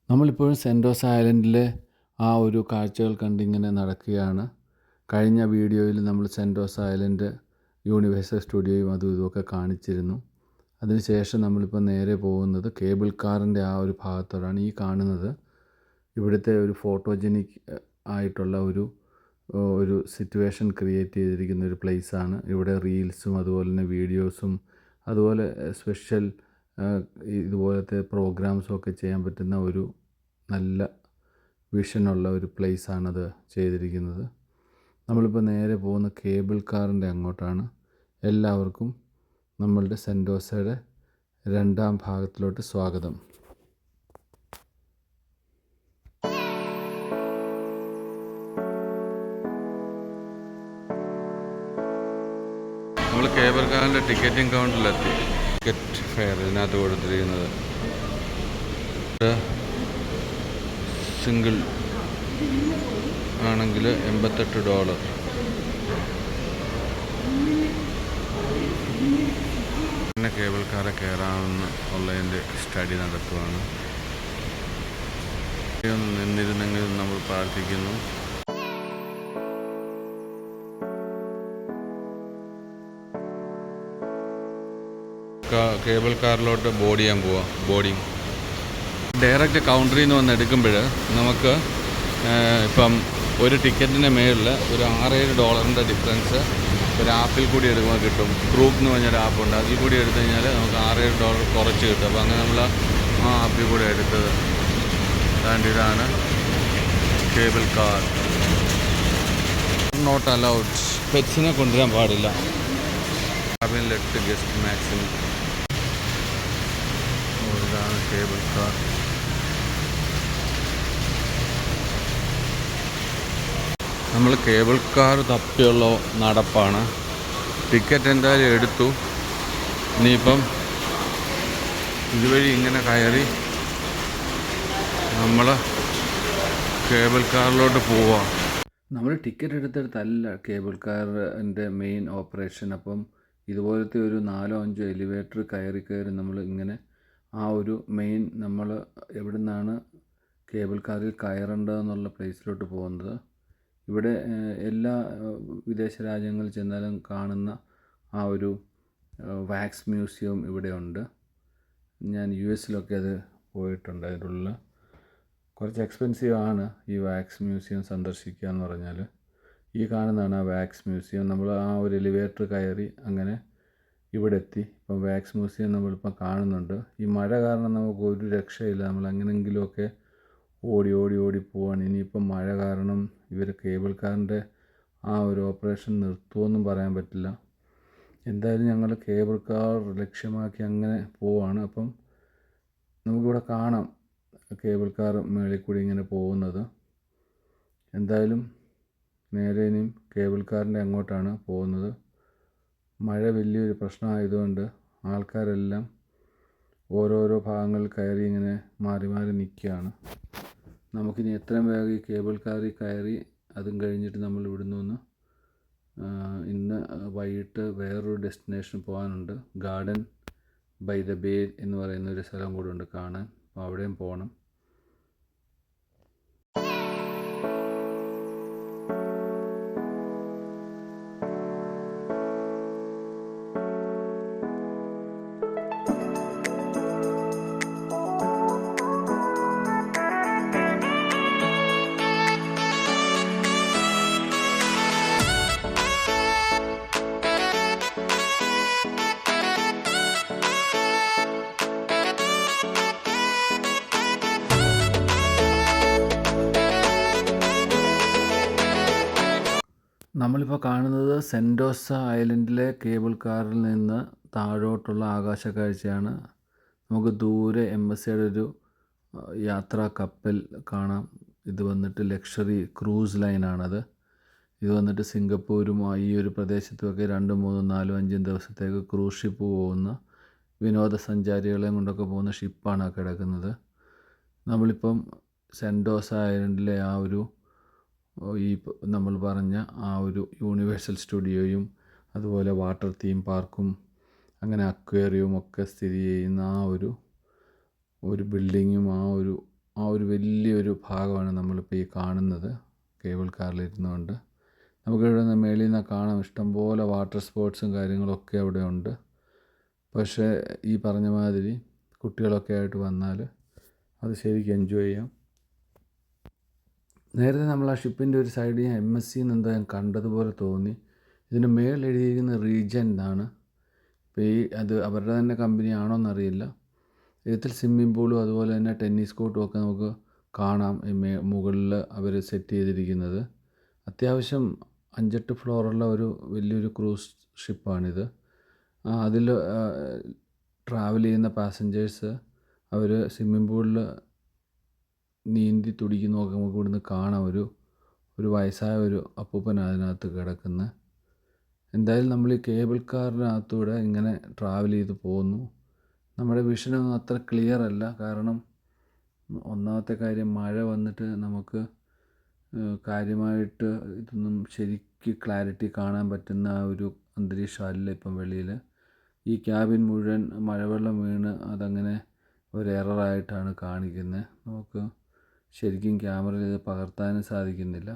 നമ്മളിപ്പോഴും സെൻറ്റോസ ഐലൻഡിലെ ആ ഒരു കാഴ്ചകൾ കണ്ടിങ്ങനെ നടക്കുകയാണ്. കഴിഞ്ഞ വീഡിയോയിൽ നമ്മൾ സെൻറ്റോസ ഐലൻഡ് യൂണിവേഴ്സൽ സ്റ്റുഡിയോയും അതും ഇതുമൊക്കെ കാണിച്ചിരുന്നു. അതിനുശേഷം നമ്മളിപ്പോൾ നേരെ പോകുന്നത് കേബിൾ കാറിൻ്റെ ആ ഒരു ഭാഗത്തോടാണ്. ഈ കാണുന്നത് ഇവിടുത്തെ ഒരു ഫോട്ടോജനിക് ആയിട്ടുള്ള ഒരു സിറ്റുവേഷൻ ക്രിയേറ്റ് ചെയ്തിരിക്കുന്ന ഒരു പ്ലേസാണ്. ഇവിടെ റീൽസും അതുപോലെ തന്നെ വീഡിയോസും അതുപോലെ സ്പെഷ്യൽ ഇതുപോലത്തെ പ്രോഗ്രാംസും ഒക്കെ ചെയ്യാൻ പറ്റുന്ന ഒരു നല്ല വിഷനുള്ള ഒരു പ്ലേസാണത് ചെയ്തിരിക്കുന്നത്. നമ്മളിപ്പോൾ നേരെ പോകുന്ന കേബിൾ കാറിൻ്റെ അങ്ങോട്ടാണ്. എല്ലാവർക്കും നമ്മളുടെ സെൻറ്റോസയുടെ രണ്ടാം ഭാഗത്തിലോട്ട് സ്വാഗതം. നമ്മൾ കേബിൾ കാറിൻ്റെ ടിക്കറ്റിംഗ് കൗണ്ടറിലെത്തി. ടിക്കറ്റ് ഫെയർ ഇതിനകത്ത് കൊടുത്തിരിക്കുന്നത് സിംഗിൾ ആണെങ്കിൽ $88. പിന്നെ കേബിൾ കാറെ കയറാമെന്ന് ഉള്ളതിൻ്റെ സ്റ്റഡി നടത്തുകയാണ്. നിന്നിരുന്നെങ്കിൽ നമ്മൾ പ്രാർത്ഥിക്കുന്നു. കേബിൾ കാറിലോട്ട് ബോർഡ് ചെയ്യാൻ പോവാം. ബോർഡിങ് ഡയറക്റ്റ് കൗണ്ടറിൽ നിന്ന് വന്ന് എടുക്കുമ്പോൾ നമുക്ക് ഇപ്പം ഒരു ടിക്കറ്റിൻ്റെ മേളിൽ ഒരു $6-7 ഡിഫറൻസ് ഒരു ആപ്പിൽ കൂടി എടുക്കുമ്പോൾ കിട്ടും. ക്രൂക്ക് എന്ന് പറഞ്ഞൊരു ആപ്പുണ്ട്. അതിൽ കൂടി എടുത്തു കഴിഞ്ഞാൽ നമുക്ക് $6-7 കുറച്ച് കിട്ടും. അപ്പോൾ അങ്ങനെ നമ്മൾ ആ ആപ്പിൽ കൂടി എടുത്തത്. ഇതാണ് കേബിൾ കാർ. Not allowed. പെറ്റ്സിനെ കൊണ്ടുവരാൻ പാടില്ല. Left guest maximum. ഇതാണ് കേബിൾ കാർ. നമ്മൾ കേബിൾ കാർ തപ്പിയുള്ള നടപ്പാണ്. ടിക്കറ്റ് എന്തായാലും എടുത്തു. ഇനിയിപ്പം ഇതുവഴി ഇങ്ങനെ കയറി നമ്മൾ കേബിൾ കാറിലോട്ട് പോവാം. നമ്മൾ ടിക്കറ്റ് എടുത്തെടുത്തല്ല കേബിൾ കാറിൻ്റെ മെയിൻ ഓപ്പറേഷൻ. അപ്പം ഇതുപോലത്തെ ഒരു 4-5 എലിവേറ്റർ കയറി നമ്മൾ ഇങ്ങനെ ആ ഒരു മെയിൻ നമ്മൾ എവിടെ നിന്നാണ് കേബിൾ കാറിൽ കയറേണ്ടതെന്നുള്ള പ്ലേസിലോട്ട് പോകുന്നത്. ഇവിടെ എല്ലാ വിദേശ രാജ്യങ്ങളിൽ ചെന്നാലും കാണുന്ന ആ ഒരു വാക്സ് മ്യൂസിയം ഇവിടെ ഉണ്ട്. ഞാൻ US-ലൊക്കെ അത് പോയിട്ടുണ്ട്. അതിലുള്ള കുറച്ച് എക്സ്പെൻസീവ് ആണ് ഈ വാക്സ് മ്യൂസിയം സന്ദർശിക്കുക എന്ന് പറഞ്ഞാൽ. ഈ കാണുന്നതാണ് ആ വാക്സ് മ്യൂസിയം. നമ്മൾ ആ ഒരു എലിവേറ്റർ കയറി അങ്ങനെ ഇവിടെ എത്തി. ഇപ്പം വാക്സ് മ്യൂസിയം നമ്മളിപ്പം കാണുന്നുണ്ട്. ഈ മഴ കാരണം നമുക്ക് ഒരു രക്ഷയില്ല. നമ്മൾ എങ്ങനെയെങ്കിലുമൊക്കെ ഓടി പോവാണ്. ഇനിയിപ്പം മഴ കാരണം ഇവർ കേബിൾ കാറിൻ്റെ ആ ഒരു ഓപ്പറേഷൻ നിർത്തുമെന്നും പറയാൻ പറ്റില്ല. എന്തായാലും ഞങ്ങൾ കേബിൾ കാർ ലക്ഷ്യമാക്കി അങ്ങനെ പോവാണ്. അപ്പം നമുക്കിവിടെ കാണാം കേബിൾ കാർ മേളിൽ കൂടി ഇങ്ങനെ പോകുന്നത്. എന്തായാലും നേരെ ഇനിയും കേബിൾ കാറിൻ്റെ അങ്ങോട്ടാണ് പോകുന്നത്. മഴ വലിയൊരു പ്രശ്നമായതുകൊണ്ട് ആൾക്കാരെല്ലാം ഓരോരോ ഭാഗങ്ങളിൽ കയറി ഇങ്ങനെ മാറി നിൽക്കുകയാണ്. നമുക്കിനി എത്രയും വേഗം ഈ കേബിൾ കാറിൽ കയറി അതും കഴിഞ്ഞിട്ട് നമ്മൾ ഇവിടുന്ന് ഇന്ന് വൈകിട്ട് വേറൊരു ഡെസ്റ്റിനേഷൻ പോകാനുണ്ട്. ഗാർഡൻ ബൈ ദ ബേ എന്ന് പറയുന്ന ഒരു സ്ഥലം കൂടെ ഉണ്ട് കാണാൻ. അപ്പോൾ അവിടെയും പോകണം. നമ്മളിപ്പോൾ കാണുന്നത് സെൻറ്റോസ ഐലൻഡിലെ കേബിൾ കാറിൽ നിന്ന് താഴോട്ടുള്ള ആകാശ കാഴ്ചയാണ്. നമുക്ക് ദൂരെ MSCയുടെ ഒരു യാത്രാ കപ്പൽ കാണാം. ഇത് വന്നിട്ട് ലക്ഷറി ക്രൂസ് ലൈനാണത്. ഇത് വന്നിട്ട് സിംഗപ്പൂരും ഈ ഒരു പ്രദേശത്തുമൊക്കെ 2, 3, 4, 5 ദിവസത്തേക്ക് ക്രൂസ് ഷിപ്പ് പോകുന്ന വിനോദസഞ്ചാരികളെയും കൊണ്ടൊക്കെ പോകുന്ന ഷിപ്പാണ് കിടക്കുന്നത്. നമ്മളിപ്പം സെൻറ്റോസ ഐലൻഡിലെ ആ ഒരു ഈ നമ്മൾ പറഞ്ഞ ആ ഒരു യൂണിവേഴ്സൽ സ്റ്റുഡിയോയും അതുപോലെ വാട്ടർ തീം പാർക്കും അങ്ങനെ അക്വേറിയവും ഒക്കെ സ്ഥിതി ചെയ്യുന്ന ആ ഒരു ബിൽഡിങ്ങും ആ ഒരു വലിയൊരു ഭാഗമാണ് നമ്മളിപ്പോൾ ഈ കാണുന്നത്. കേബിൾ കാറിലിരുന്നുകൊണ്ട് നമുക്കിവിടെ നിന്ന് മേളിൽ നിന്ന് കാണാം, ഇഷ്ടംപോലെ വാട്ടർ സ്പോർട്സും കാര്യങ്ങളൊക്കെ അവിടെ ഉണ്ട്. പക്ഷേ ഈ പറഞ്ഞ മാതിരി കുട്ടികളൊക്കെ ആയിട്ട് വന്നാൽ അത് ശരിക്കും എൻജോയ് ചെയ്യാം. നേരത്തെ നമ്മൾ ആ ഷിപ്പിൻ്റെ ഒരു സൈഡിൽ MSC എന്നെന്തോ ഞാൻ കണ്ടതുപോലെ തോന്നി. ഇതിൻ്റെ മേളിൽ എഴുതിയിരിക്കുന്ന റീജൻ എന്നാണ്. ഇപ്പോൾ അത് അവരുടെ തന്നെ കമ്പനി ആണോ എന്നറിയില്ല. ഇതിൽ സ്വിമ്മിംഗ് പൂളും അതുപോലെ തന്നെ ടെന്നീസ് കോർട്ടും ഒക്കെ നമുക്ക് കാണാം മുകളിൽ അവർ സെറ്റ് ചെയ്തിരിക്കുന്നത്. അത്യാവശ്യം 5-8 ഫ്ലോറുള്ള ഒരു വലിയൊരു ക്രൂസ് ഷിപ്പാണിത്. അതിൽ ട്രാവൽ ചെയ്യുന്ന പാസഞ്ചേഴ്സ് അവർ സ്വിമ്മിംഗ് പൂളിൽ നീന്തി തുടിക്കുന്നതൊക്കെ നമുക്ക് ഇവിടുന്ന് കാണാം. ഒരു വയസ്സായ ഒരു അപ്പൂപ്പനാണ് അതിനകത്ത് കിടക്കുന്നത്. എന്തായാലും നമ്മൾ ഈ കേബിൾ കാറിനകത്തൂടെ ഇങ്ങനെ ട്രാവൽ ചെയ്ത് പോകുന്നു. നമ്മുടെ വിഷനൊന്നും അത്ര ക്ലിയർ അല്ല. കാരണം ഒന്നാമത്തെ കാര്യം, മഴ വന്നിട്ട് നമുക്ക് കാര്യമായിട്ട് ഇതൊന്നും ശരിക്ക് ക്ലാരിറ്റി കാണാൻ പറ്റുന്ന ഒരു അന്തരീക്ഷം അല്ല ഇപ്പം വെളിയിൽ. ഈ ക്യാബിൻ മുഴുവൻ മഴവെള്ളം വീണ് അതങ്ങനെ ഒരു എററായിട്ടാണ് കാണിക്കുന്നത്. നമുക്ക് ശരിക്കും ക്യാമറയിൽ ഇത് പകർത്താനും സാധിക്കുന്നില്ല.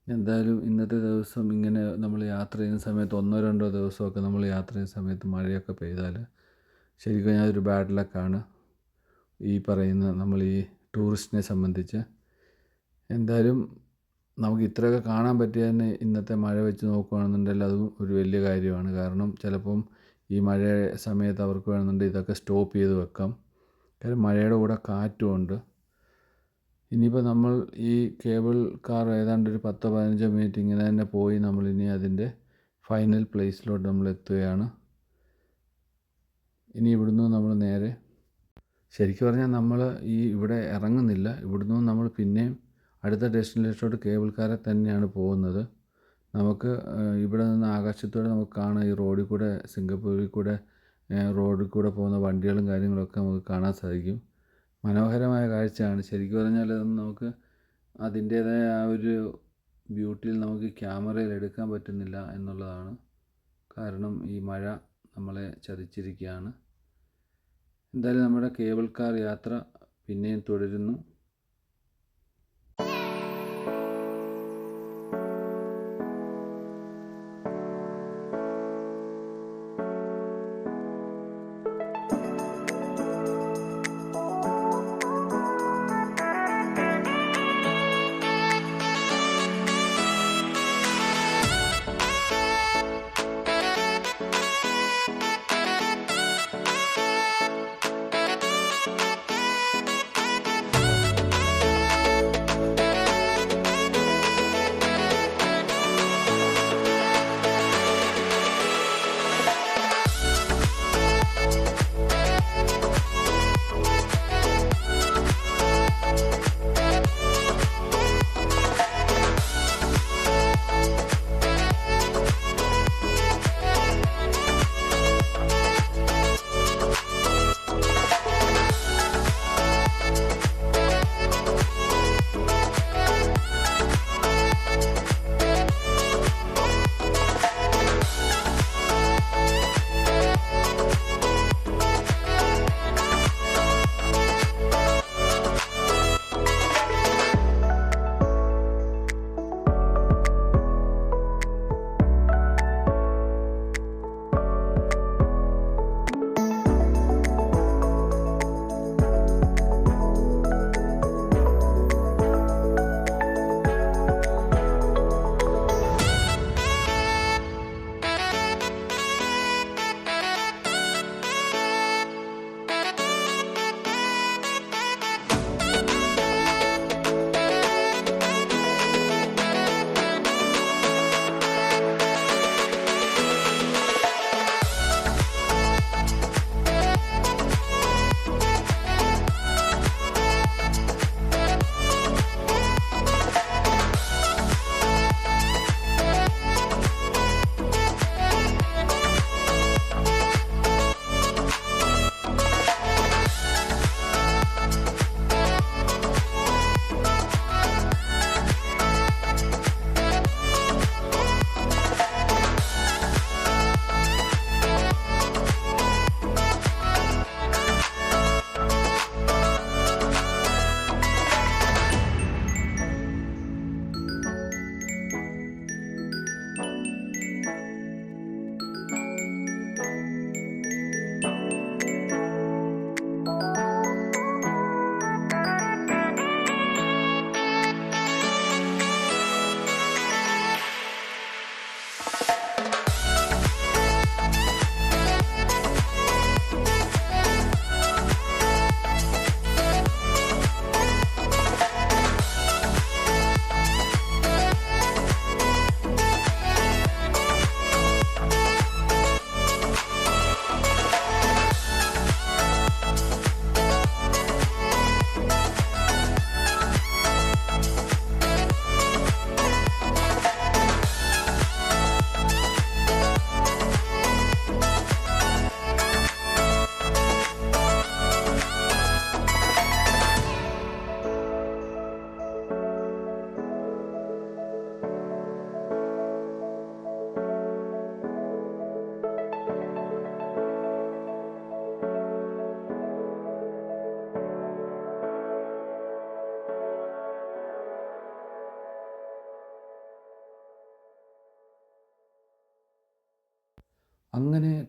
എന്തായാലും ഇന്നത്തെ ദിവസം ഇങ്ങനെ നമ്മൾ യാത്ര ചെയ്യുന്ന സമയത്ത് 1-2 ദിവസമൊക്കെ നമ്മൾ യാത്ര ചെയ്യുന്ന സമയത്ത് മഴയൊക്കെ പെയ്താൽ ശരിക്കും ഞാനൊരു ബാഡ് ലക്കാണ് ഈ പറയുന്ന നമ്മൾ ഈ ടൂറിസ്റ്റിനെ സംബന്ധിച്ച്. എന്തായാലും നമുക്ക് ഇത്രയൊക്കെ കാണാൻ പറ്റിയ തന്നെ ഇന്നത്തെ മഴ വെച്ച് നോക്കുകയാണെന്നുണ്ടെങ്കിൽ അതും ഒരു വലിയ കാര്യമാണ്. കാരണം ചിലപ്പം ഈ മഴ സമയത്ത് അവർക്ക് വേണമെന്നുണ്ടെങ്കിൽ ഇതൊക്കെ സ്റ്റോപ്പ് ചെയ്ത് വെക്കാം. കാര്യം മഴയുടെ കൂടെ കാറ്റുമുണ്ട്. ഇനിയിപ്പോൾ നമ്മൾ ഈ കേബിൾ കാർ ഏതാണ്ട് ഒരു 10-15 മിനിറ്റ് ഇങ്ങനെ തന്നെ പോയി നമ്മളിനി അതിൻ്റെ ഫൈനൽ പ്ലേസിലോട്ട് നമ്മൾ എത്തുകയാണ്. ഇനി ഇവിടുന്ന് നമ്മൾ നേരെ, ശരിക്കും പറഞ്ഞാൽ നമ്മൾ ഇവിടെ ഇറങ്ങുന്നില്ല. ഇവിടുന്ന് നമ്മൾ പിന്നെയും അടുത്ത ഡെസ്റ്റിനേഷനിലോട്ട് കേബിൾ കാറിൽ തന്നെയാണ് പോകുന്നത്. നമുക്ക് ഇവിടെ നിന്ന് ആകാശത്തോടെ നമുക്ക് കാണാം, ഈ റോഡിൽ കൂടെ, സിംഗപ്പൂരിൽ കൂടെ റോഡിൽ കൂടെ പോകുന്ന വണ്ടികളും കാര്യങ്ങളൊക്കെ നമുക്ക് കാണാൻ സാധിക്കും. മനോഹരമായ കാഴ്ചയാണ്. ശരിക്കും പറഞ്ഞാൽ അതൊന്നും നമുക്ക് അതിൻ്റേതായ ആ ഒരു ബ്യൂട്ടിയിൽ നമുക്ക് ക്യാമറയിൽ എടുക്കാൻ പറ്റുന്നില്ല എന്നുള്ളതാണ്. കാരണം ഈ മഴ നമ്മളെ ചതിച്ചിരിക്കുകയാണ്. എന്തായാലും നമ്മുടെ കേബിൾ കാർ യാത്ര പിന്നെയും തുടരുന്നു.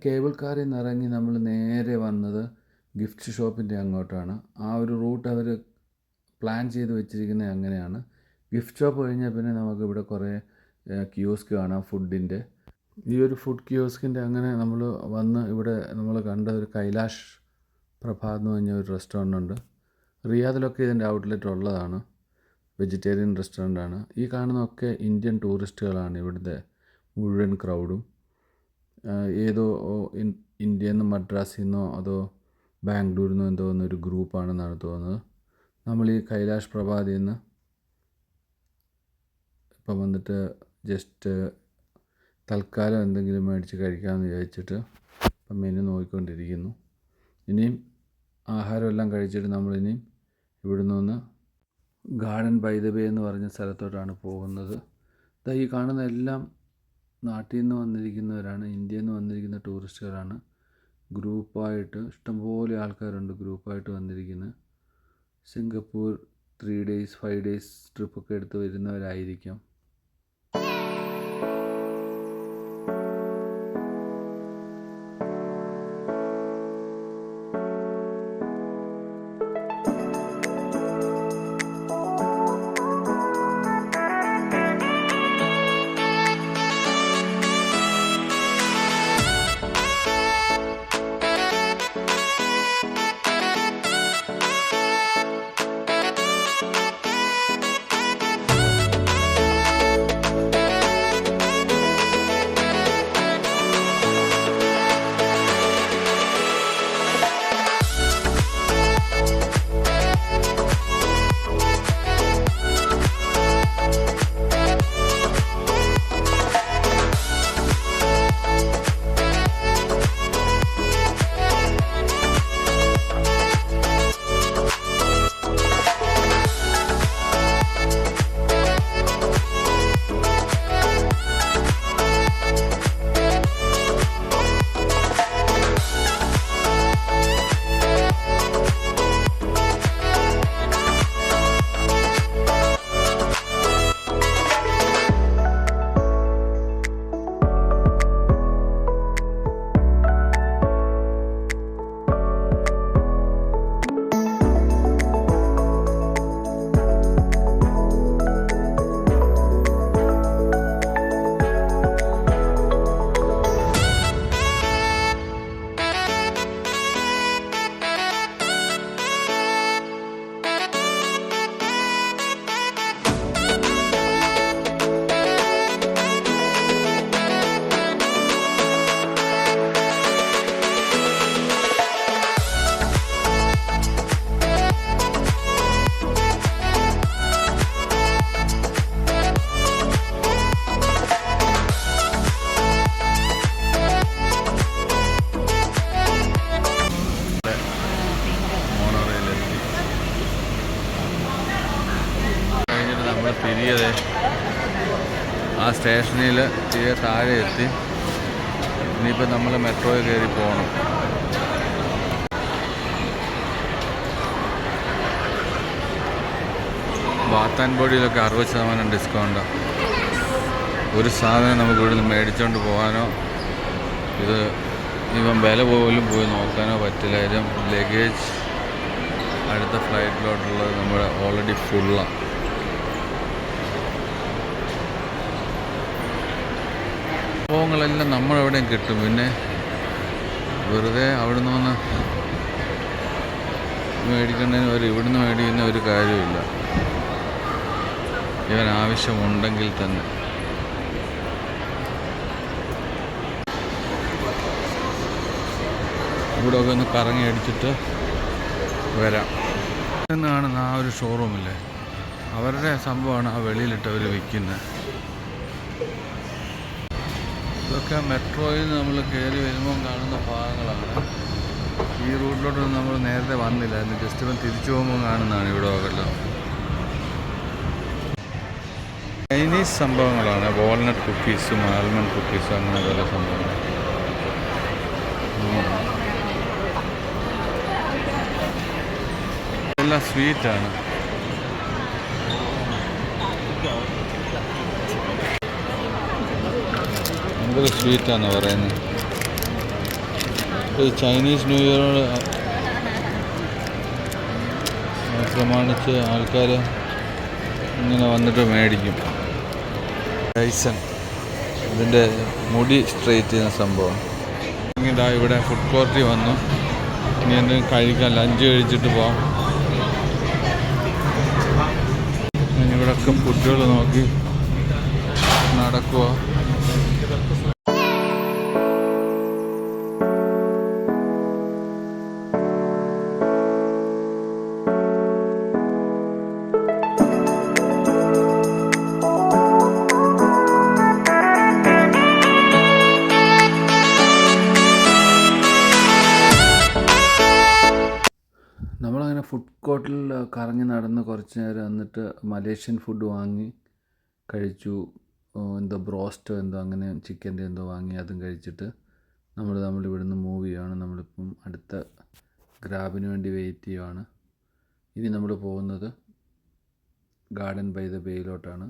കേബിൾ കാറിൽ നിന്ന് ഇറങ്ങി നമ്മൾ നേരെ വന്നത് ഗിഫ്റ്റ് ഷോപ്പിൻ്റെ അങ്ങോട്ടാണ്. ആ ഒരു റൂട്ട് അവർ പ്ലാൻ ചെയ്ത് വെച്ചിരിക്കുന്നത് അങ്ങനെയാണ്. ഗിഫ്റ്റ് ഷോപ്പ് കഴിഞ്ഞാൽ പിന്നെ നമുക്കിവിടെ കുറേ കിയോസ്ക് കാണാം ഫുഡിൻ്റെ. ഈ ഒരു ഫുഡ് കിയോസ്കിൻ്റെ അങ്ങനെ നമ്മൾ വന്ന് ഇവിടെ നമ്മൾ കണ്ട ഒരു കൈലാഷ് പ്രഭാത് എന്ന് പറഞ്ഞ ഒരു റെസ്റ്റോറൻ്റ് ഉണ്ട്. റിയാദിലൊക്കെ ഇതിൻ്റെ ഔട്ട്ലെറ്റ് ഉള്ളതാണ്. വെജിറ്റേറിയൻ റെസ്റ്റോറൻ്റാണ്. ഈ കാണുന്നതൊക്കെ ഇന്ത്യൻ ടൂറിസ്റ്റുകളാണ് ഇവിടുത്തെ മുഴുവൻ ക്രൗഡും. ഏതോ ഇന്ത്യയിൽ നിന്ന് മദ്രാസിൽ നിന്നോ അതോ ബാംഗ്ലൂരിൽ നിന്നോ എന്തോ ഒരു ഗ്രൂപ്പാണെന്നാണ് തോന്നുന്നത്. നമ്മൾ ഈ കൈലാഷ് പ്രഭാതിൽ നിന്ന് ഇപ്പം വന്നിട്ട് ജസ്റ്റ് തൽക്കാലം എന്തെങ്കിലും മേടിച്ച് കഴിക്കാമെന്ന് വിചാരിച്ചിട്ട് ഇപ്പം മെനു നോക്കിക്കൊണ്ടിരിക്കുന്നു. ഇനിയും ആഹാരമെല്ലാം കഴിച്ചിട്ട് നമ്മളിനിയും ഇവിടെ നിന്ന് ഗാർഡൻ ബൈ ദ ബേ എന്ന് പറഞ്ഞ സ്ഥലത്തോട്ടാണ് പോകുന്നത്. ഈ കാണുന്ന എല്ലാം നാട്ടിൽ നിന്ന് വന്നിരിക്കുന്നവരാണ്, ഇന്ത്യയിൽ നിന്ന് വന്നിരിക്കുന്ന ടൂറിസ്റ്റുകളാണ്. ഗ്രൂപ്പായിട്ട് ഇഷ്ടംപോലെ ആൾക്കാരുണ്ട് ഗ്രൂപ്പായിട്ട് വന്നിരിക്കുന്നത്. സിംഗപ്പൂർ 3 days 5 days ട്രിപ്പൊക്കെ എടുത്ത് വരുന്നവരായിരിക്കാം. തിരികെ ആ സ്റ്റേഷനിൽ തിരികെ താഴെ എത്തി. ഇനിയിപ്പോൾ നമ്മൾ മെട്രോയിൽ കയറി പോകണം. ബാത്ത് ആൻഡ് ബോഡിയിലൊക്കെ 60% ഡിസ്കൗണ്ടാണ്. ഒരു സാധനം നമുക്ക് ഇവിടുന്ന് മേടിച്ചുകൊണ്ട് പോകാനോ ഇത് ഇവൻ വില പോലും പോയി നോക്കാനോ പറ്റില്ല. കാര്യം ലഗേജ് അടുത്ത ഫ്ലൈറ്റിലോട്ടുള്ളത് നമ്മുടെ ഓൾറെഡി ഫുള്ളാണ്. സംഭവങ്ങളെല്ലാം നമ്മളെവിടെയും കിട്ടും. പിന്നെ വെറുതെ അവിടെ നിന്ന് വന്ന് മേടിക്കുന്നതിന് ഇവിടുന്ന് മേടിക്കുന്ന ഒരു കാര്യമില്ല. ഇവൻ ആവശ്യമുണ്ടെങ്കിൽ തന്നെ. ഇവിടെയൊക്കെ ഒന്ന് കറങ്ങി അടിച്ചിട്ട് വരാം. എന്ന് കാണുന്ന ആ ഒരു ഷോറൂമില്ലേ, അവരുടെ സംഭവമാണ് ആ വെളിയിലിട്ട് അവർ വിൽക്കുന്നത്. ഇതൊക്കെ മെട്രോയിൽ നിന്ന് നമ്മൾ കയറി വരുമ്പം കാണുന്ന ഭാഗങ്ങളാണ്. ഈ റൂട്ടിലോട്ടൊന്നും നമ്മൾ നേരത്തെ വന്നില്ല. അതിന് ജസ്റ്റ് ഇപ്പം തിരിച്ചു പോകുമ്പോൾ കാണുന്നതാണ് ഇവിടെ എല്ലാം. ചൈനീസ് സംഭവങ്ങളാണ്. വാൾനട്ട് കുക്കീസും ആൽമണ്ട് കുക്കീസും അങ്ങനെ പല സംഭവങ്ങൾ. എല്ലാം സ്വീറ്റാണ്. എന്തൊരു സ്വീറ്റാണ് പറയുന്നത്. ചൈനീസ് ന്യൂ ഇയർ പ്രമാണിച്ച് ആൾക്കാർ ഇങ്ങനെ വന്നിട്ട് മേടിക്കും. ഡൈസൺ ഇതിൻ്റെ മുടി സ്ട്രെയിറ്റ് ചെയ്യുന്ന സംഭവം. ഇതാ ഇവിടെ ഫുഡ് കോർട്ടിൽ വന്നു. ഇനി എന്തെങ്കിലും കഴിക്കാം, ലഞ്ച് കഴിച്ചിട്ട് പോകാം. ഇവിടെയൊക്കെ ഫുഡുകൾ നോക്കി നടക്കുക. നമ്മളങ്ങനെ ഫുഡ് കോർട്ടിൽ കറങ്ങി നടന്ന് കുറച്ച് നേരം എന്നിട്ട് മലേഷ്യൻ ഫുഡ് വാങ്ങി കഴിച്ചു. എന്തോ ബ്രോസ്റ്റോ എന്തോ അങ്ങനെ ചിക്കൻ്റെ എന്തോ വാങ്ങി അതും കഴിച്ചിട്ട് നമ്മളിവിടുന്ന് മൂവ് ചെയ്യുകയാണ്. നമ്മളിപ്പം അടുത്ത ഗ്രാബിന് വേണ്ടി വെയിറ്റ് ചെയ്യുകയാണ്. ഇനി നമ്മൾ പോകുന്നത് ഗാർഡൻ ബൈ ദ ബേയിലോട്ടാണ്.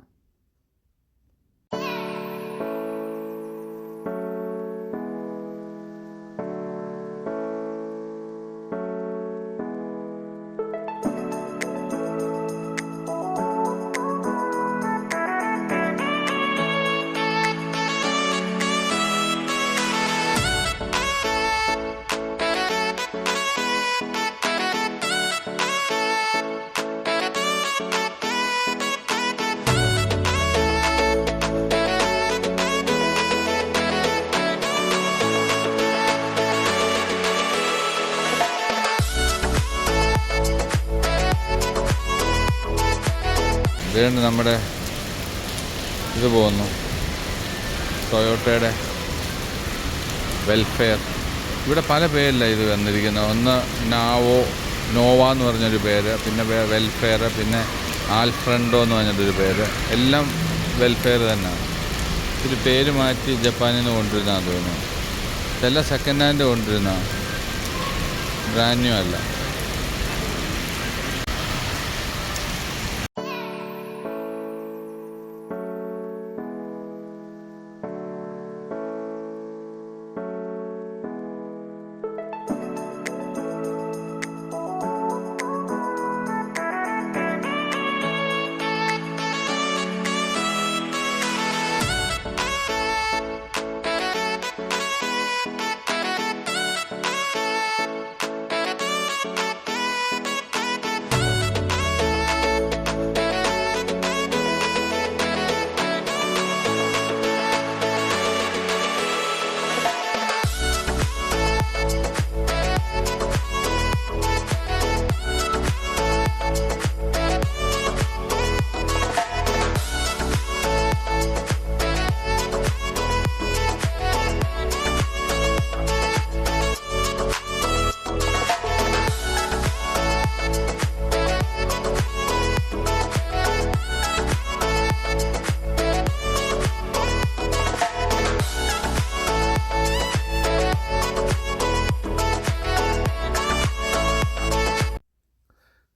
ഇതുകൊണ്ട് നമ്മുടെ ഇത് പോകുന്നു, ടൊയോട്ടയുടെ വെൽഫെയർ. ഇവിടെ പല പേരിലാണ് ഇത് വന്നിരിക്കുന്നത്. ഒന്ന് നോവ എന്ന് പറഞ്ഞൊരു പേര്, പിന്നെ വെൽഫെയർ, പിന്നെ ആൽഫ്രണ്ടോ എന്ന് പറഞ്ഞിട്ടൊരു പേര്. എല്ലാം വെൽഫെയർ തന്നെയാണ്. ഇതിൽ പേര് മാറ്റി ജപ്പാനിൽ നിന്ന് കൊണ്ടുവരുന്നതാണെന്ന് തോന്നുന്നു. ഇതെല്ലാം സെക്കൻഡ് ഹാൻഡ് കൊണ്ടുവരുന്ന, ബ്രാൻഡ് ന്യൂ അല്ല.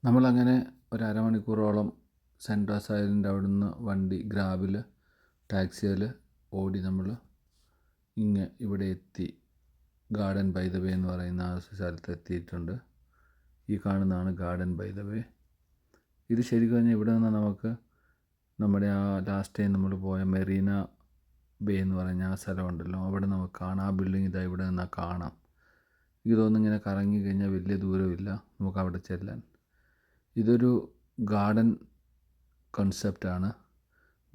നമ്മളങ്ങനെ ഒരു അരമണിക്കൂറോളം സെൻട്രസ് ഐലൻഡ് അവിടുന്ന് വണ്ടി ഗ്രാബിൽ ടാക്സിയിൽ ഓടി നമ്മൾ ഇവിടെ എത്തി. ഗാർഡൻ ബൈ ദ വേ എന്ന് പറയുന്ന ആ സ്ഥലത്ത് എത്തിയിട്ടുണ്ട്. ഈ കാണുന്നതാണ് ഗാർഡൻ ബൈ ദ വേ. ഇത് ശരിക്കും പറഞ്ഞാൽ ഇവിടെ നിന്ന് നമുക്ക് നമ്മുടെ ആ ലാസ്റ്റ് ടൈം നമ്മൾ പോയ മെറീന ബേ എന്ന് പറഞ്ഞ ആ സ്ഥലമുണ്ടല്ലോ, അവിടെ നമുക്ക് കാണാം. ആ ബിൽഡിംഗ് ഇതാ ഇവിടെ നിന്നാൽ കാണാം. ഇതൊന്നും ഇങ്ങനെ കറങ്ങി കഴിഞ്ഞാൽ വലിയ ദൂരമില്ല നമുക്ക് അവിടെ ചെല്ലാൻ. ഇതൊരു ഗാർഡൻ കൺസെപ്റ്റാണ്.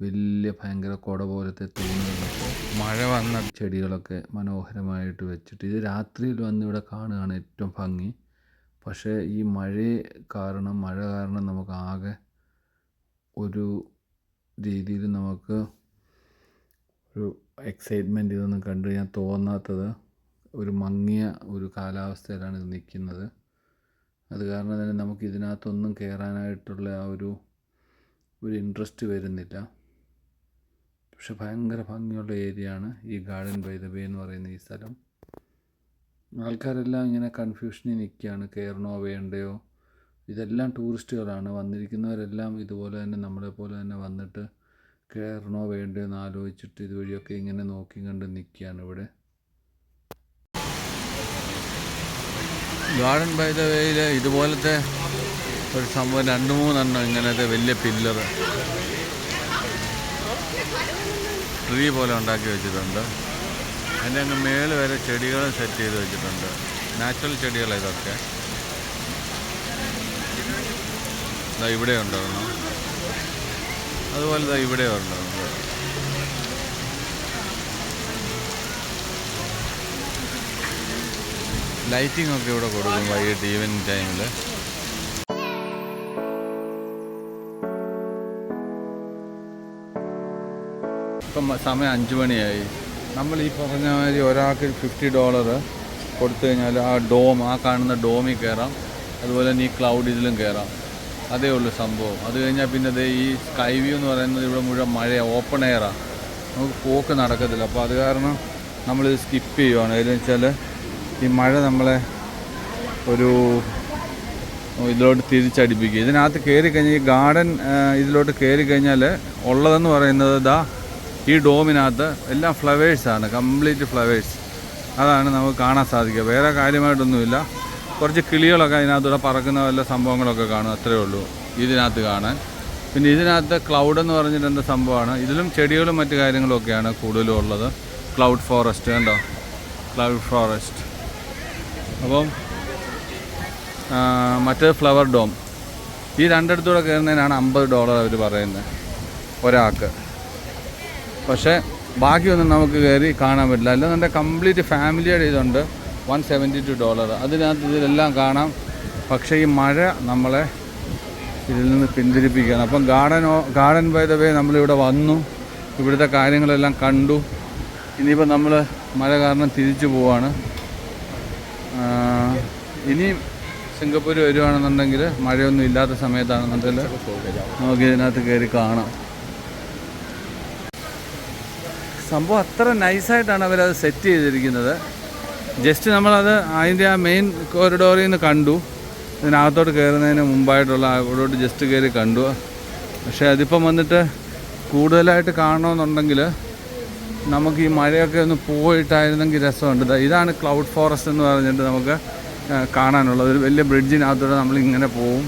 വലിയ ഭയങ്കര കുട പോലത്തെ തൂണുകളൊക്കെ, മഴ വന്ന ചെടികളൊക്കെ മനോഹരമായിട്ട് വെച്ചിട്ട്, ഇത് രാത്രിയിൽ വന്ന് ഇവിടെ കാണുകയാണ് ഏറ്റവും ഭംഗി. പക്ഷേ ഈ മഴ കാരണം നമുക്ക് ആകെ ഒരു രീതിയിൽ നമുക്ക് ഒരു എക്സൈറ്റ്മെൻറ്റ് ഇതൊന്നും കണ്ടു കഴിഞ്ഞാൽ തോന്നാത്തത്. ഒരു മങ്ങിയ ഒരു കാലാവസ്ഥയിലാണ് ഇത് നിൽക്കുന്നത്. അത് കാരണം തന്നെ നമുക്ക് ഇതിനകത്തൊന്നും കയറാനായിട്ടുള്ള ആ ഒരു ഇൻട്രസ്റ്റ് വരുന്നില്ല. പക്ഷെ ഭയങ്കര ഭംഗിയുള്ള ഏരിയയാണ് ഈ ഗാർഡൻ ബൈ ദ വേ എന്ന് പറയുന്ന ഈ സ്ഥലം. ആൾക്കാരെല്ലാം ഇങ്ങനെ കൺഫ്യൂഷനിൽ നിൽക്കുകയാണ്, കയറണോ വേണ്ടയോ. ഇതെല്ലാം ടൂറിസ്റ്റുകളാണ്. വന്നിരിക്കുന്നവരെല്ലാം ഇതുപോലെ തന്നെ നമ്മളെപ്പോലെ തന്നെ വന്നിട്ട് കയറണോ വേണ്ടയോ എന്ന് ആലോചിച്ചിട്ട് ഇതുവഴിയൊക്കെ ഇങ്ങനെ നോക്കി കണ്ട് നിൽക്കുകയാണ് ഇവിടെ. ഗാർഡൻ ബൈ ദ വേയിൽ ഇതുപോലത്തെ ഒരു സംഭവം 2-3 ഇങ്ങനത്തെ വലിയ പില്ലർ ട്രീ പോലെ ഉണ്ടാക്കി വെച്ചിട്ടുണ്ട്. അതിൻ്റെ അങ്ങ് മേല് വരെ ചെടികൾ സെറ്റ് ചെയ്ത് വെച്ചിട്ടുണ്ട്. നാച്ചുറൽ ചെടികൾ ഇതൊക്കെ. ഇവിടെ ഉണ്ടായിരുന്നു, അതുപോലെ ഇവിടെ ഉണ്ടായിരുന്നു. ലൈറ്റിംഗ് ഒക്കെ ഇവിടെ കൊടുക്കും വൈകിട്ട് ഈവനിങ് ടൈമിൽ. ഇപ്പം സമയം 5 മണിയായി. നമ്മൾ ഈ പറഞ്ഞ മാതിരി ഒരാൾക്ക് $50 കൊടുത്തു കഴിഞ്ഞാൽ ആ ഡോം, ആ കാണുന്ന ഡോമിൽ കയറാം. അതുപോലെ തന്നെ ഈ ക്ലൗഡ് ഇതിലും കയറാം. അതേ ഉള്ളൂ സംഭവം. അത് കഴിഞ്ഞാൽ പിന്നെ അത് ഈ സ്കൈ വ്യൂ എന്ന് പറയുന്നത് ഇവിടെ മുഴുവൻ മഴയാണ്, ഓപ്പൺ എയറാണ്, നമുക്ക് പോക്ക് നടക്കത്തില്ല. അപ്പോൾ അത് കാരണം നമ്മളിത് സ്കിപ്പ് ചെയ്യുവാണ്. എന്ന് വെച്ചാൽ ഈ മഴ നമ്മളെ ഒരു ഇതിലോട്ട് തിരിച്ചടിപ്പിക്കുക. ഇതിനകത്ത് കയറി കഴിഞ്ഞാൽ ഈ ഗാർഡൻ ഇതിലോട്ട് കയറി കഴിഞ്ഞാൽ ഉള്ളതെന്ന് പറയുന്നത് ഈ ഡോമിനകത്ത് എല്ലാം ഫ്ലവേഴ്സാണ്, കംപ്ലീറ്റ് ഫ്ലവേഴ്സ്. അതാണ് നമുക്ക് കാണാൻ സാധിക്കുക. വേറെ കാര്യമായിട്ടൊന്നുമില്ല. കുറച്ച് കിളികളൊക്കെ അതിനകത്തൂടെ പറക്കുന്ന വല്ല സംഭവങ്ങളൊക്കെ കാണും, അത്രയേ ഉള്ളൂ ഇതിനകത്ത് കാണാൻ. പിന്നെ ഇതിനകത്ത് ക്ലൗഡ് എന്ന് പറഞ്ഞിട്ട് എന്താ സംഭവമാണ്. ഇതിലും ചെടികളും മറ്റു കാര്യങ്ങളൊക്കെയാണ് കൂടുതലും ഉള്ളത്. ക്ലൗഡ് ഫോറസ്റ്റ് കണ്ടോ, ക്ലൗഡ് ഫോറസ്റ്റ്. അപ്പം മറ്റേ ഫ്ലവർ ഡോം. ഈ രണ്ടിടത്തൂടെ കയറുന്നതിനാണ് $50 അവർ പറയുന്നത് ഒരാൾക്ക്. പക്ഷേ ബാക്കിയൊന്നും നമുക്ക് കയറി കാണാൻ പറ്റില്ല. അല്ലെന്നുണ്ടെങ്കിൽ കംപ്ലീറ്റ് ഫാമിലിയുടെ ഇതുണ്ട്, $172. അതിനകത്ത് ഇതിലെല്ലാം കാണാം. പക്ഷേ ഈ മഴ നമ്മളെ ഇതിൽ നിന്ന് പിന്തിരിപ്പിക്കുകയാണ്. അപ്പം ഗാർഡൻ ബൈ ദ വേ നമ്മളിവിടെ വന്നു, ഇവിടുത്തെ കാര്യങ്ങളെല്ലാം കണ്ടു. ഇനിയിപ്പോൾ നമ്മൾ മഴ കാരണം തിരിച്ചു പോവാണ്. ഇനി സിംഗപ്പൂർ വരുവാണെന്നുണ്ടെങ്കിൽ മഴയൊന്നും ഇല്ലാത്ത സമയത്താണെന്നുണ്ടെങ്കിൽ നമുക്ക് ഇതിനകത്ത് കയറി കാണാം. സംഭവം അത്ര നൈസായിട്ടാണ് അവരത് സെറ്റ് ചെയ്തിരിക്കുന്നത്. ജസ്റ്റ് നമ്മളത് അതിൻ്റെ ആ മെയിൻ കോറിഡോറിൽ നിന്ന് കണ്ടു. ഇതിനകത്തോട്ട് കയറുന്നതിന് മുമ്പായിട്ടുള്ള അവിടോട്ട് ജസ്റ്റ് കയറി കണ്ടു. പക്ഷേ അതിപ്പം വന്നിട്ട് കൂടുതലായിട്ട് കാണണമെന്നുണ്ടെങ്കിൽ നമുക്ക് ഈ മഴയൊക്കെ ഒന്ന് പോയിട്ടായിരുന്നെങ്കിൽ രസമുണ്ട്. ഇതാണ് ക്ലൗഡ് ഫോറസ്റ്റ് എന്ന് പറഞ്ഞിട്ട് നമുക്ക് കാണാനുള്ളത്. ഒരു വലിയ ബ്രിഡ്ജിനകത്തൂടെ നമ്മളിങ്ങനെ പോവും.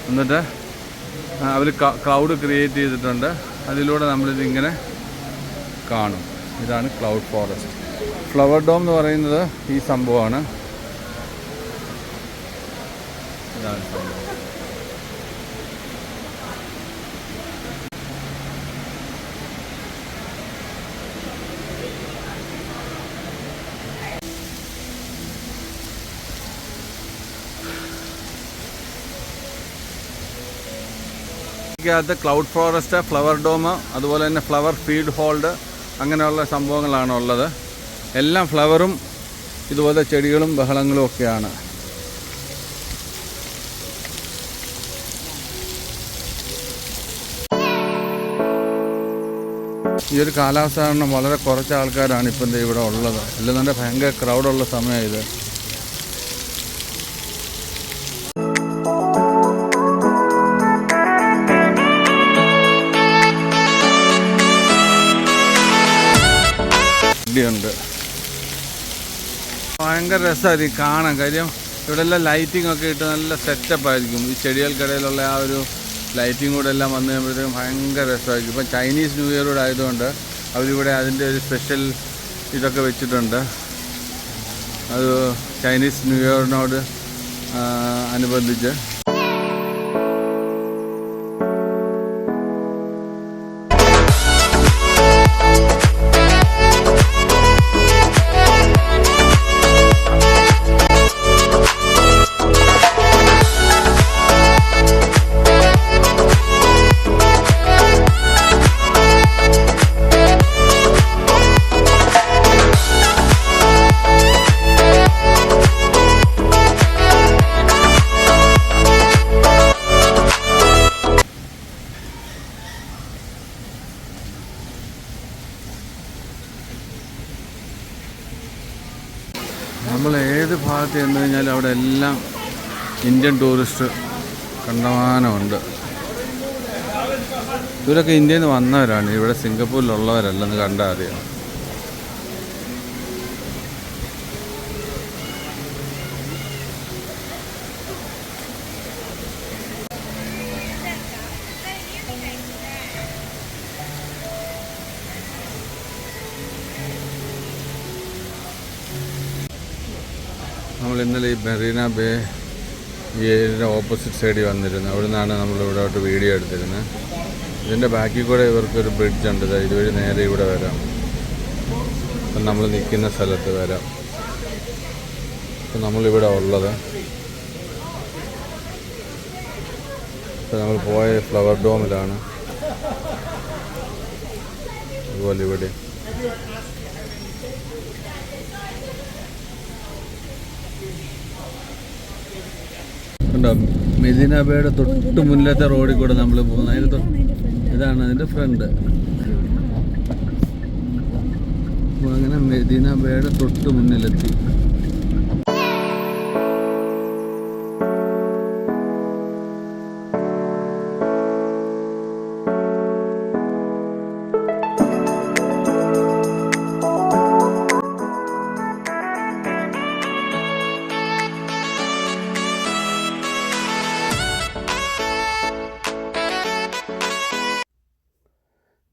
എന്നിട്ട് അവർ ക്ലൗഡ് ക്രിയേറ്റ് ചെയ്തിട്ടുണ്ട്, അതിലൂടെ നമ്മളിതിങ്ങനെ കാണും. ഇതാണ് ക്ലൗഡ് ഫോറസ്റ്റ്. ഫ്ലവർ ഡോം എന്ന് പറയുന്നത് ഈ സംഭവമാണ്. ഇതാണ് സംഭവം. ക്ലൗഡ് ഫോറസ്റ്റ്, ഫ്ലവർ ഡോം, അതുപോലെ തന്നെ ഫ്ലവർ ഫീഡ് ഹോൾഡ്, അങ്ങനെയുള്ള സംഭവങ്ങളാണ് ഉള്ളത്. എല്ലാം ഫ്ലവറും ഇതുപോലെ ചെടികളും ബഹളങ്ങളും ഒക്കെയാണ്. ഈ ഒരു കാലാവസ്ഥ കാരണം വളരെ കുറച്ച് ആൾക്കാരാണ് ഇപ്പം ഇവിടെ ഉള്ളത്. അല്ലെന്നുണ്ടെങ്കിൽ ഭയങ്കര ക്രൗഡുള്ള സമയം ഇത്. ഉണ്ട്, ഭയങ്കര രസമായിരിക്കും കാണാൻ. കാര്യം ഇവിടെ എല്ലാം ലൈറ്റിംഗ് ഒക്കെ ഇട്ട് നല്ല സെറ്റപ്പ് ആയിരിക്കും. ഈ ചെടികൾക്കിടയിലുള്ള ആ ഒരു ലൈറ്റിംഗ് കൂടെ എല്ലാം വന്നു കഴിയുമ്പോഴത്തേക്കും ഭയങ്കര രസമായിരിക്കും. ഇപ്പം ചൈനീസ് ന്യൂ ഇയർ കൂടെ ആയതുകൊണ്ട് അവരിവിടെ അതിൻ്റെ ഒരു സ്പെഷ്യൽ ഇതൊക്കെ വെച്ചിട്ടുണ്ട്. അത് ചൈനീസ് ന്യൂ ഇയറിനോട് അനുബന്ധിച്ച്. നമ്മൾ ഏത് ഭാഗത്ത് ചെന്ന് കഴിഞ്ഞാലും അവിടെ എല്ലാം ഇന്ത്യൻ ടൂറിസ്റ്റ് കണ്ടമാനമുണ്ട്. ഇവരൊക്കെ ഇന്ത്യയിൽ നിന്ന് വന്നവരാണ്, ഇവിടെ സിംഗപ്പൂരിലുള്ളവരല്ലെന്ന് കണ്ടാൽ അറിയാം. ഇന്നലെ ഈ മെറീന ബേ ഈ ഏരിയയുടെ ഓപ്പോസിറ്റ് സൈഡിൽ വന്നിരുന്നു. അവിടെ നിന്നാണ് നമ്മൾ ഇവിടോട്ട് വീഡിയോ എടുത്തിരുന്നത്. ഇതിൻ്റെ ബാക്കിൽ കൂടെ ഇവർക്കൊരു ബ്രിഡ്ജ് ഉണ്ട്. ഇതുവഴി നേരെ ഇവിടെ വരാം. അപ്പം നമ്മൾ നിൽക്കുന്ന സ്ഥലത്ത് വരാം. ഇപ്പം നമ്മളിവിടെ ഉള്ളത് ഇപ്പം നമ്മൾ പോയ ഫ്ലവർ ഡോമിലാണ്. അതുപോലെ ഇവിടെ ഉണ്ടോ മെരീന ബേയുടെ തൊട്ട് മുന്നിലത്തെ റോഡിൽ കൂടെ നമ്മൾ പോകുന്നത്. അതിന് ഇതാണ് അതിൻ്റെ ഫ്രണ്ട്. അപ്പോൾ അങ്ങനെ മെരീന ബേയുടെ തൊട്ട് മുന്നിലെത്തി.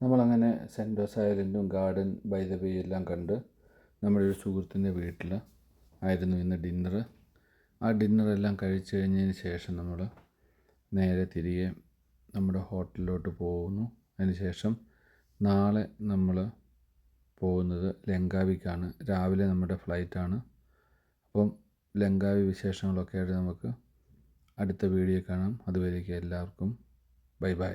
നമ്മളങ്ങനെ Santos ഐലൻഡും garden by the way എല്ലാം കണ്ട് നമ്മുടെ ഒരു സുഹൃത്തിൻ്റെ വീട്ടിൽ ആയിരുന്നു ഇന്ന് ഡിന്നർ. ആ ഡിന്നറെല്ലാം കഴിച്ച് കഴിഞ്ഞതിന് ശേഷം നമ്മൾ നേരെ തിരികെ നമ്മുടെ ഹോട്ടലിലോട്ട് പോകുന്നു. അതിനുശേഷം നാളെ നമ്മൾ പോകുന്നത് ലങ്കാവിക്കാണ്. രാവിലെ നമ്മുടെ ഫ്ലൈറ്റാണ്. അപ്പം ലങ്കാവി വിശേഷങ്ങളൊക്കെ ആയിട്ട് നമുക്ക് അടുത്ത വീഡിയോ കാണാം. അതുവരേക്കും എല്ലാവർക്കും ബൈ ബൈ.